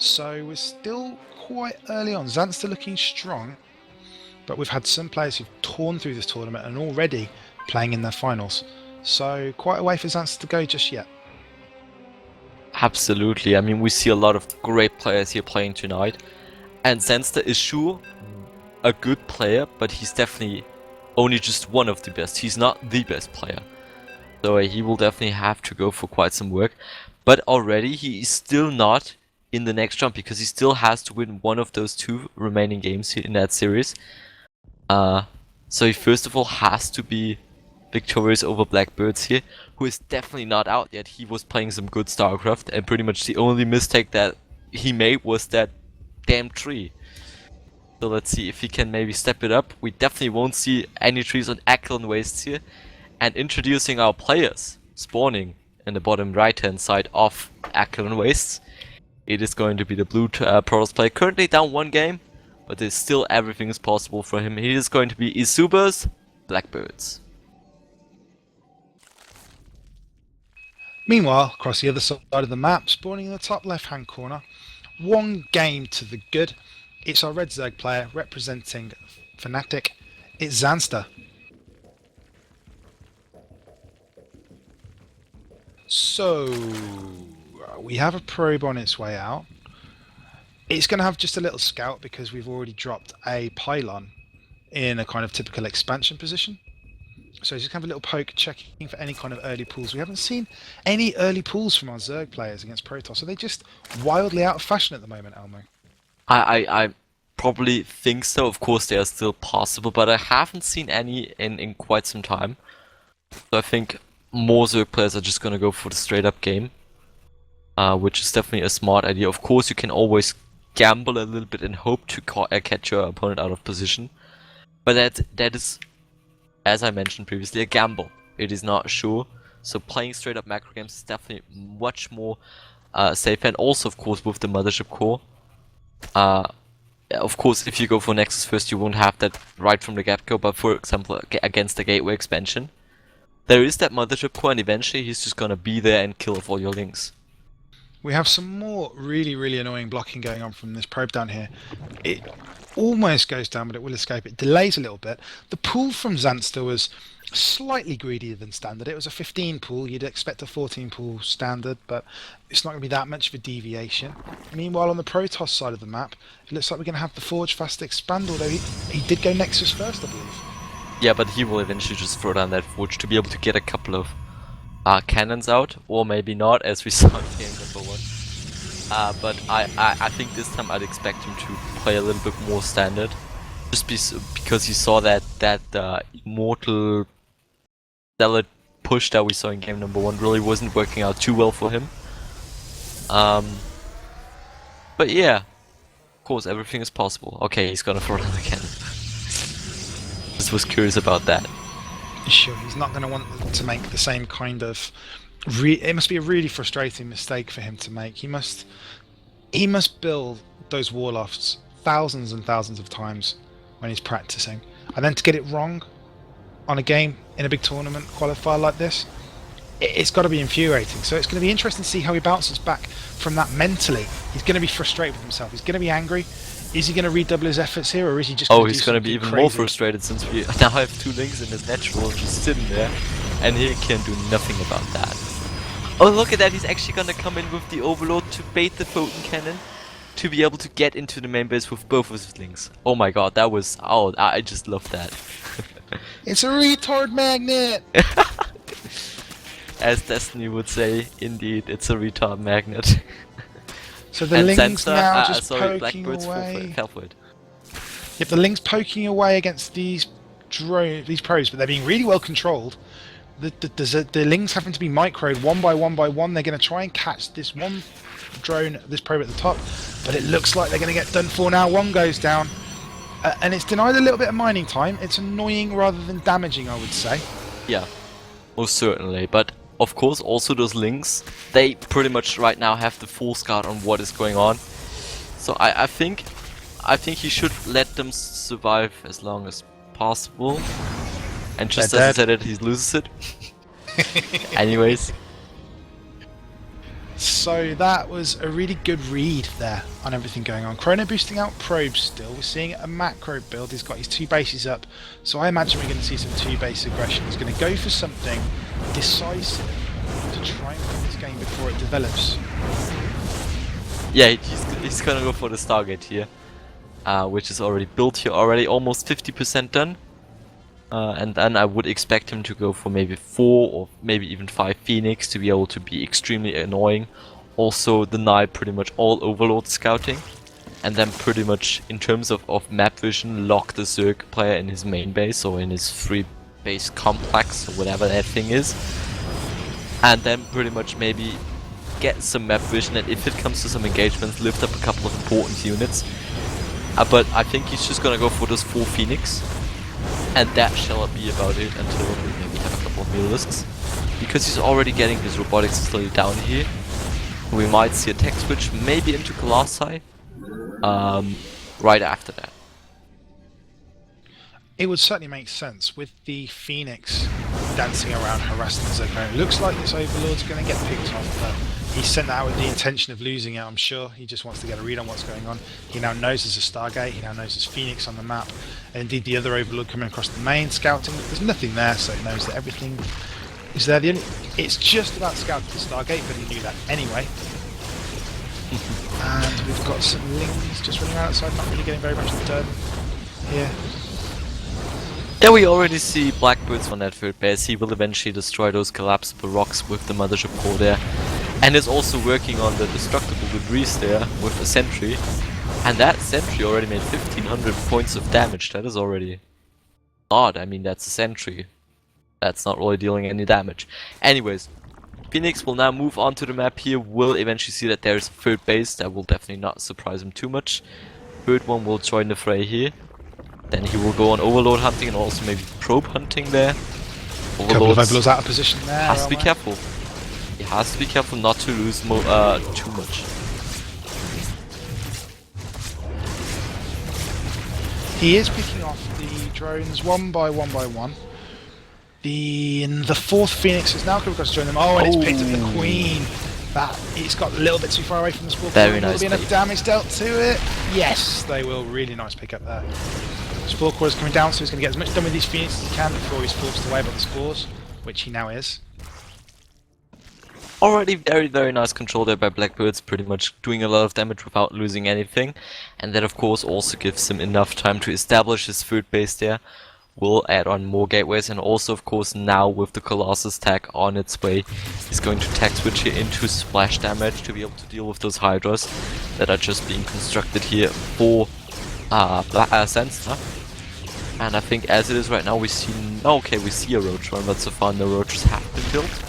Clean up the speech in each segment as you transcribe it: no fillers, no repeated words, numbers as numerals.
So we're still quite early on. Zanster looking strong, but we've had some players who've torn through this tournament and already playing in their finals. So quite a way for Zanster to go just yet. Absolutely. I mean, we see a lot of great players here playing tonight. And Zanster is sure a good player, but he's definitely only just one of the best. He's not the best player. So he will definitely have to go for quite some work. But already he is still not in the next round because he still has to win one of those 2 remaining games here in that series. So he first of all has to be victorious over Blackbirds here, who is definitely not out yet. He was playing some good StarCraft, and pretty much the only mistake that he made was that damn tree. So let's see if he can maybe step it up. We definitely won't see any trees on Akilon Wastes here. And introducing our players, spawning in the bottom right hand side of Akilon Wastes. It is going to be the blue Protoss player, currently down 1 game, but there's still everything is possible for him. He is going to be eSuba.BlackBirds. Meanwhile, across the other side of the map, spawning in the top left-hand corner, 1 game to the good. It's our red Zerg player representing Fnatic. It's Zanster. So we have a probe on its way out. It's going to have just a little scout because we've already dropped a pylon in a kind of typical expansion position. So just have a little poke, checking for any kind of early pulls. We haven't seen any early pulls from our Zerg players against Protoss. Are they just wildly out of fashion at the moment, Elmo? I probably think so. Of course, they are still possible, but I haven't seen any in quite some time. So I think more Zerg players are just gonna go for the straight up game, which is definitely a smart idea. Of course, you can always gamble a little bit and hope to catch your opponent out of position, but that is, as I mentioned previously, a gamble. It is not sure. So playing straight up macro games is definitely much more safe, and also of course with the mothership core. Of course, if you go for Nexus first, you won't have that right from the get-go, but for example, against the Gateway expansion, there is that mothership core, and eventually he's just gonna be there and kill off all your links. We have some more really annoying blocking going on from this probe down here. It almost goes down, but it will escape. It delays a little bit. The pull from Zanster was slightly greedier than standard. It was a 15 pull. You'd expect a 14 pull standard, but it's not going to be that much of a deviation. Meanwhile, on the Protoss side of the map, it looks like we're going to have the Forge fast expand, although he did go Nexus first, I believe. Yeah, but he will eventually just throw down that Forge to be able to get a couple of cannons out, or maybe not, as we saw in game number 1. But I think this time I'd expect him to play a little bit more standard, just because he saw that immortal zealot push that we saw in game number 1 really wasn't working out too well for him. But yeah, of course everything is possible. Okay, he's gonna throw down the cannon. Just was curious about that. Sure, he's not going to want to make the same kind of... it must be a really frustrating mistake for him to make. He must build those warlofts thousands and thousands of times when he's practicing, and then to get it wrong on a game in a big tournament qualifier like this, it's got to be infuriating. So it's going to be interesting to see how he bounces back from that mentally. He's going to be frustrated with himself. He's going to be angry. Is he going to redouble his efforts here, or is he just going to he's going to be even crazy? more frustrated, since we now have 2 links in his natural just sitting there, and he can do nothing about that. Oh, look at that, he's actually going to come in with the Overlord to bait the Photon Cannon to be able to get into the main base with both of his links. Oh my god, that was... oh, I just love that. It's a retard magnet! As Destiny would say, indeed, it's a retard magnet. So the Ling's now just poking Blackbirds away. fell for it. Yep, the Ling's poking away against these probes, but they're being really well controlled. The Lings having to be microed one by one by one. They're going to try and catch this one drone, this probe at the top, but it looks like they're going to get done for now. One goes down, and it's denied a little bit of mining time. It's annoying rather than damaging, I would say. Yeah, most certainly, but of course also those links, they pretty much right now have the full scout on what is going on. So I think he should let them survive as long as possible. And just as I said it, he loses it. Anyways. So that was a really good read there on everything going on. Chrono boosting out probes still. We're seeing a macro build. He's got his 2 bases up. So I imagine we're going to see some 2 base aggression. He's going to go for something decisive to try and win this game before it develops. Yeah, he's gonna go for the Stargate here, which is already built here already, almost 50% done. And then I would expect him to go for maybe 4 or maybe even 5 Phoenix to be able to be extremely annoying. Also deny pretty much all Overlord scouting. And then pretty much in terms of map vision, lock the Zerg player in his main base or in his free base complex or whatever that thing is. And then pretty much maybe get some map vision, and if it comes to some engagements, lift up a couple of important units. But I think he's just gonna go for those 4 Phoenix. And that shall be about it until we maybe have a couple of Mutalisks. Because he's already getting his robotics slowly down here. We might see a tech switch, maybe into Colossi, right after that. It would certainly make sense with the Phoenix dancing around harassing the Zerg. It looks like this Overlord's going to get picked off, but he sent that out with the intention of losing it, I'm sure. He just wants to get a read on what's going on. He now knows there's a Stargate, he now knows there's Phoenix on the map, and indeed the other Overlord coming across the main, scouting. There's nothing there, so he knows that everything is there. It's just about scouting the Stargate, but he knew that anyway. And we've got some Lings just running around outside, not really getting very much done here. Yeah, we already see Blackbirds on that third base. He will eventually destroy those collapsible rocks with the Mothership Core there. And is also working on the destructible debris there with a sentry. And that sentry already made 1500 points of damage. That is already odd. I mean, that's a sentry. That's not really dealing any damage. Anyways, Phoenix will now move on to the map here. We'll eventually see that there's a third base. That will definitely not surprise him too much. Third one will join the fray here. Then he will go on Overlord hunting and also maybe probe hunting there. Couple of Overlords out of position there. Has to be careful. He has to be careful not to lose too much. He is picking off the drones one by one. The 4th Phoenix is now coming across to join them. Oh, and it's picked up the Queen. It's got a little bit too far away from the Spore. Very nice. Will there be enough damage dealt to it? Yes, they will. Really nice pick up there. Spore Core is coming down, so he's going to get as much done with these Phoenix as he can before he's forced away by the Spores, which he now is. Already very, very nice control there by Blackbirds, pretty much doing a lot of damage without losing anything. And that of course also gives him enough time to establish his third base there. Will add on more gateways, and also of course now with the Colossus tag on its way, he's going to tag switch here into splash damage to be able to deal with those Hydras that are just being constructed here for Zanster. And I think as it is right now we see... okay, we see a Roach run, but so far no Roaches have been built.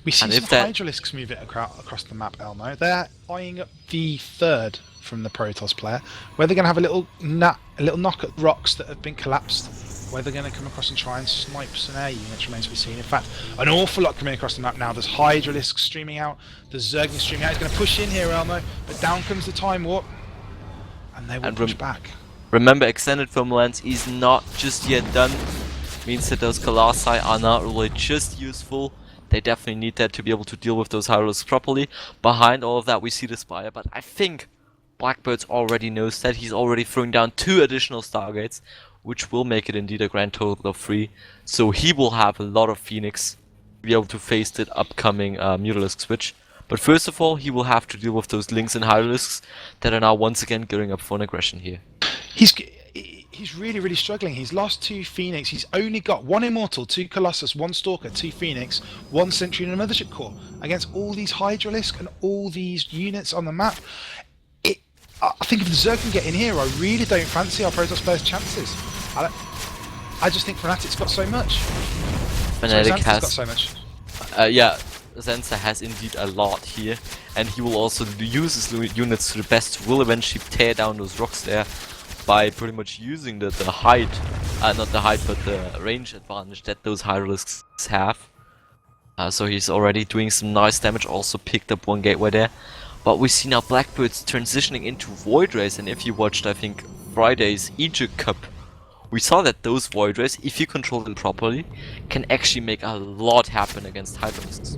We see some Hydralisks move it across the map, Elmo. They're eyeing up the 3rd from the Protoss player. Where they're going to have a little knock at rocks that have been collapsed. Where they're going to come across and try and snipe some air units remains to be seen. In fact, an awful lot coming across the map now. There's Hydralisks streaming out. There's Zerglings streaming out. He's going to push in here, Elmo. But down comes the Time Warp. And they will push back. Remember, Extended Thermalance is not just yet done. Means that those Colossi are not really just useful. They definitely need that to be able to deal with those Hydralisks properly. Behind all of that we see the Spire, but I think Blackbirds already knows that. He's already throwing down 2 additional Stargates, which will make it indeed a grand total of 3. So he will have a lot of Phoenix to be able to face the upcoming Mutalisk switch. But first of all, he will have to deal with those Lings and Hydralisks that are now once again gearing up for an aggression here. He's really, really struggling. He's lost 2 Phoenix. He's only got 1 Immortal, 2 Colossus, 1 Stalker, 2 Phoenix, 1 Sentry and a Mothership Core against all these Hydralisk and all these units on the map. I think if the Zerg can get in here, I really don't fancy our Protoss players' chances. I just think Fnatic's got so much. Fnatic has got so much. Yeah, Zanster has indeed a lot here, and he will also use his units to the best. Will eventually tear down those rocks there by pretty much using the height, not the height, but the range advantage that those Hydralisks have. So he's already doing some nice damage. Also picked up 1 gateway there. But we see now Blackbirds transitioning into Void Rays, and if you watched, I think, Friday's Egypt Cup, we saw that those Void Rays, if you control them properly, can actually make a lot happen against Hydralisks.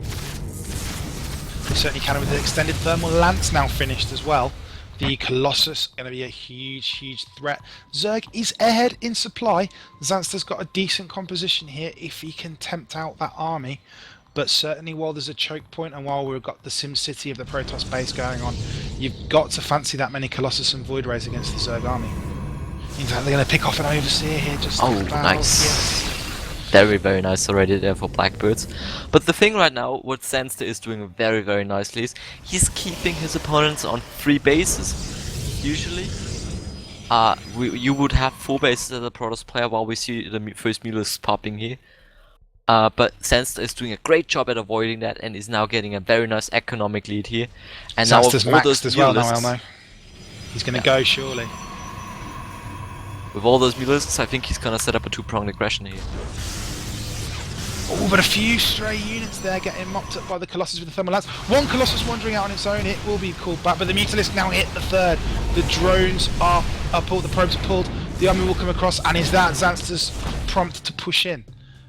They certainly can with the extended thermal lance now finished as well. The Colossus going to be a huge threat. Zerg is ahead in supply. Zanster's got a decent composition here if he can tempt out that army. But certainly while there's a choke point and while we've got the Sim City of the Protoss base going on, you've got to fancy that many Colossus and Void Rays against the Zerg army. In fact, they're going to pick off an Overseer here just about. Nice. Yes. Very nice already there for Blackbirds. But the thing right now, what Zanster is doing very nicely is he's keeping his opponents on 3 bases. Usually, you would have 4 bases as a Protoss player while we see the first Mulis popping here. But Zanster is doing a great job at avoiding that and is now getting a very nice economic lead here. And Zanster's now with all maxed those as well now, Mulisks, Elmo. He's going to go surely. with all those Mulisks, I think he's gonna set up a 2-pronged aggression here. Oh, but a few stray units there getting mopped up by the Colossus with the thermal lance. One Colossus wandering out on its own, it will be called back, but the Mutalisk now hit the 3rd. The drones are pulled, the probes are pulled, the army will come across, and is that Zanster's prompt to push in?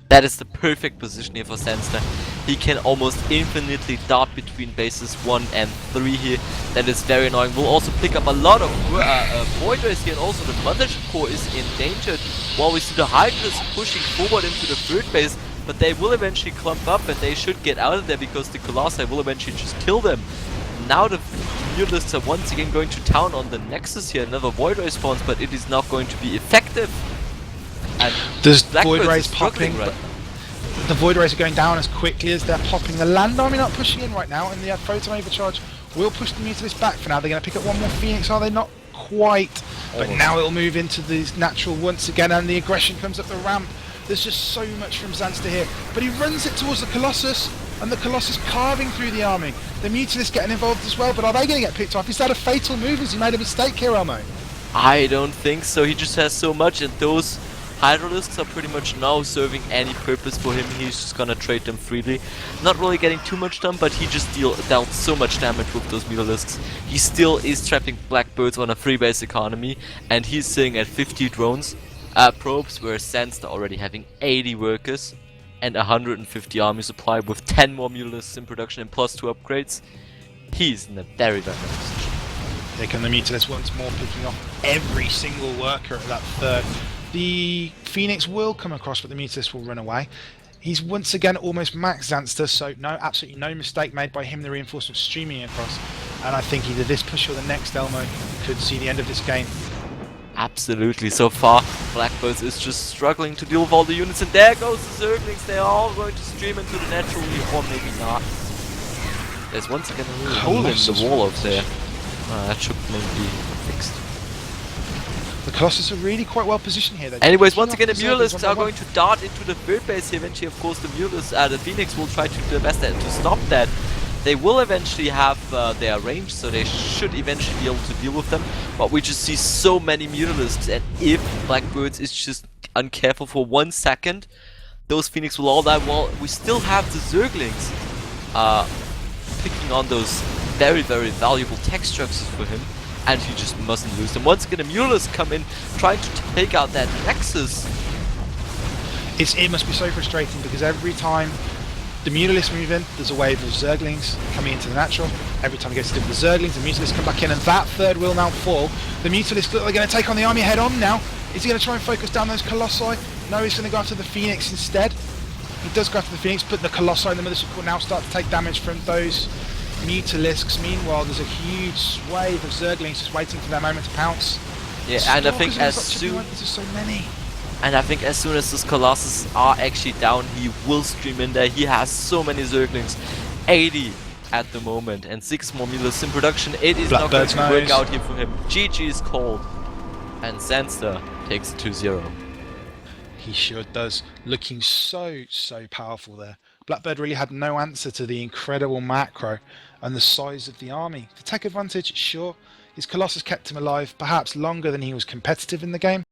That is the perfect position here for Zanster. He can almost infinitely dart between bases 1 and 3 here. That is very annoying. We'll also pick up a lot of Void Rays here, and also the Mothership Core is endangered, while we see the Hydras pushing forward into the 3rd base. But they will eventually clump up and they should get out of there because the Colossi will eventually just kill them. Now the Mutalisks are once again going to town on the Nexus here. Another Void Ray spawns, but it is not going to be effective. And there's Blackbird Void Rays is popping, right? but the Void Rays are going down as quickly as they're popping. The Land Army not pushing in right now, and the Photon Overcharge will push the Mutalisks back for now. They're going to pick up one more Phoenix, are they? Not quite. But now it'll move into the natural once again, and the aggression comes up the ramp. There's just so much from Zanster here, but he runs it towards the Colossus, and the Colossus carving through the army. The Mutalisks getting involved as well, but are they going to get picked off? Is that a fatal move? Has he made a mistake here, Elmo? I don't think so. He just has so much, and those Hydralisks are pretty much now serving any purpose for him. He's just gonna trade them freely. Not really getting too much done, but he just dealt so much damage with those Mutalisks. He still is trapping Blackbirds on a 3-base economy, and he's sitting at 50 drones. Probes, where Zanster already having 80 workers and 150 army supply with 10 more Mutalisks in production and plus 2 upgrades. He's in a very nice position. Here come the Mutalisks once more, picking off every single worker at that 3rd. The Phoenix will come across, but the Mutalisk will run away. He's once again almost maxed Zanster, so no, absolutely no mistake made by him, the reinforcements streaming across. And I think either this push or the next Elmo could see the end of this game. Absolutely. So far, Blackbirds is just struggling to deal with all the units, and there goes the Zerglings. They are all going to stream into the natural, or maybe not. There's once again a little hole in the wall up there. That should maybe be fixed. The Colossus are really quite well positioned here. Anyways, once again the Mutalisks are going to dart into the 3rd base here. Eventually, of course, the Phoenix will try to do their best to stop that. They will eventually have their range, so they should eventually be able to deal with them. But we just see so many Mutalisks, and if Blackbirds is just uncareful for 1 second, those Phoenix will all die. While we still have the Zerglings picking on those very valuable tech structures for him, and he just mustn't lose them. Once again, the Mutalisks come in trying to take out that Nexus. It must be so frustrating because every time the Mutalisks move in, there's a wave of Zerglings coming into the natural. Every time he gets to do with the Zerglings, the Mutalisks come back in, and that 3rd will now fall. The Mutalisks look like they're going to take on the army head on now. Is he going to try and focus down those Colossi? No, he's going to go after the Phoenix instead. He does go after the Phoenix, but the Colossi and the Mothership will now start to take damage from those Mutalisks. Meanwhile, there's a huge wave of Zerglings just waiting for their moment to pounce. Yeah, and I think as soon... There's just so many. And I think as soon as those Colossus are actually down, he will stream in there. He has so many Zerglings, 80 at the moment, and 6 more Mutalisks in production. It is not going to work out here for him. GG is called, and Zanster takes it 2-0. He sure does. Looking so powerful there. Blackbird really had no answer to the incredible macro and the size of the army. The tech advantage, sure. His Colossus kept him alive, perhaps longer than he was competitive in the game.